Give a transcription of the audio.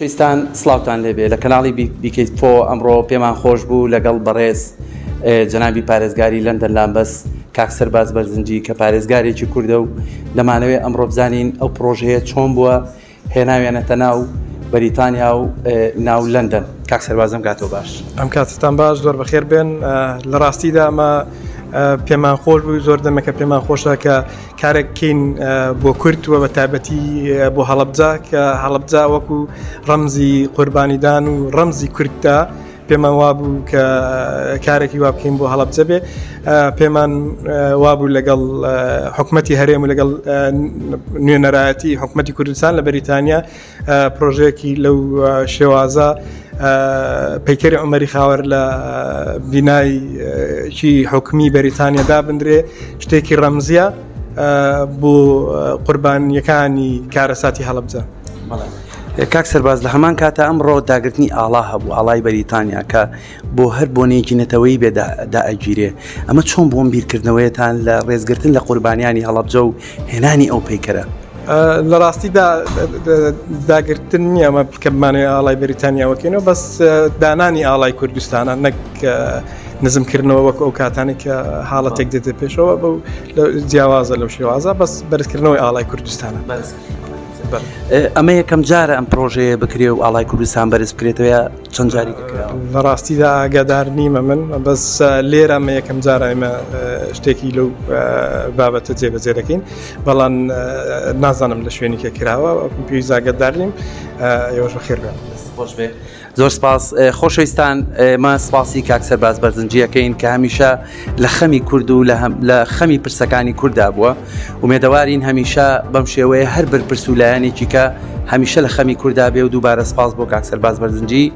پێستان سلااوان لێبێ لە کەناڵی بیکەیت فۆ ئەمڕۆ پێمان خۆش بوو لەگەڵ بەڕێز جەنابی پارێزگاری لەندەن لامبەس کاک سەرباز بەرزنجی کە پارێزگارێکی کوردە و دەمانەوێت ئەمڕۆ بزانین ئەو پرۆژەیە چۆن بووە هێناوێنەتە ناو بەریتانیا و ناو لەندەن. کاک سەربازم کاتۆ باش. ئەم کاتتان باش، زۆر بەخێر بێن. لە ڕاستیدا ئەمە پێمان خۆش بوو، زۆر دەمەکە پێمان خۆشە کە کارێکین بۆ کورتووە بە تایبەتی بۆ هەڵەبجا کە هەڵەبجا وەکو ڕەمزی قوربانیدان و ڕەمزی کورددا پێمان وابوو کە کارێکی وا بکەین بۆ هەڵەبجە بێ. پێمان وابوو لەگەڵ حکومەتی هەرێم و لەگەڵ نوێنەرایەتی حکومەتی کوردستان لە بەریتانیا پرۆژەیەکی لەو شێوازە پەیکەری عومەری خاوەر لە بینای چی حکومی بەریتانیا دابدرێ، شتێکی ڕەمزیە بۆ قوربانیەکانی کارەساتی هەڵەبجە. کاک سەرباز لە هەمان کاتە ئەمڕۆ داگرتنی ئاڵا هەبوو، ئاڵای بەریتانیا کە بۆ هەر بۆنێکی نەتەوەی بێدا ئەگیرێ. ئەمە چۆن بۆم بیرکردنەوەیتان لە ڕێزگرتن لە قوربانیانی هەڵەبجە و هێنانی ئەو پەیکەرە؟ لە ڕاستیدا داگرتن نییە ئەمە بکەمانێ ئاڵای بەریتانیاوەکەینەوە، بەس دانانی ئاڵای کوردستانە، نەک نزمکردنەوە وەک ئەو کاتانی کە حاڵەتێک دێتە پێشەوە بەو جیاوازە لەو شێوازە، بەس بەرزکردنەوەی ئاڵای کوردستانە. ئەمە یەکەم جارە ئەم پرۆژەیە بکرێ و ئاڵای کوردستان بەرز بکرێتەوە چەند جاری کراوە؟ لە ڕاستیدا ئاگادار نیمە من، بەس لێرە ئەمە یەکەم جارە ئێمە شتێکی لەو بابەتە جێبەجێ دەکەین، بەڵام نازانم لە شوێنێکە کراوە پێویست ئاگادار نیم. ئێوەش بەخێر بێن. خۆش بێ. زۆر سپاس. خۆشەویستان، ئێمە سپاسی کاک سەرباز بەرزنجیەکەین کە هەمیشە لە خەمی کورد و لە خەمی پرسەکانی کووردا بووە. ومێدەوارین هەمیشە بەم شێوەیە هەر بەرپرس و لایەنێکی کە هەمیشە لە خەمی کووردا بێ و دووبارە سپاس بۆ کاک سەرباز بەرزنجی.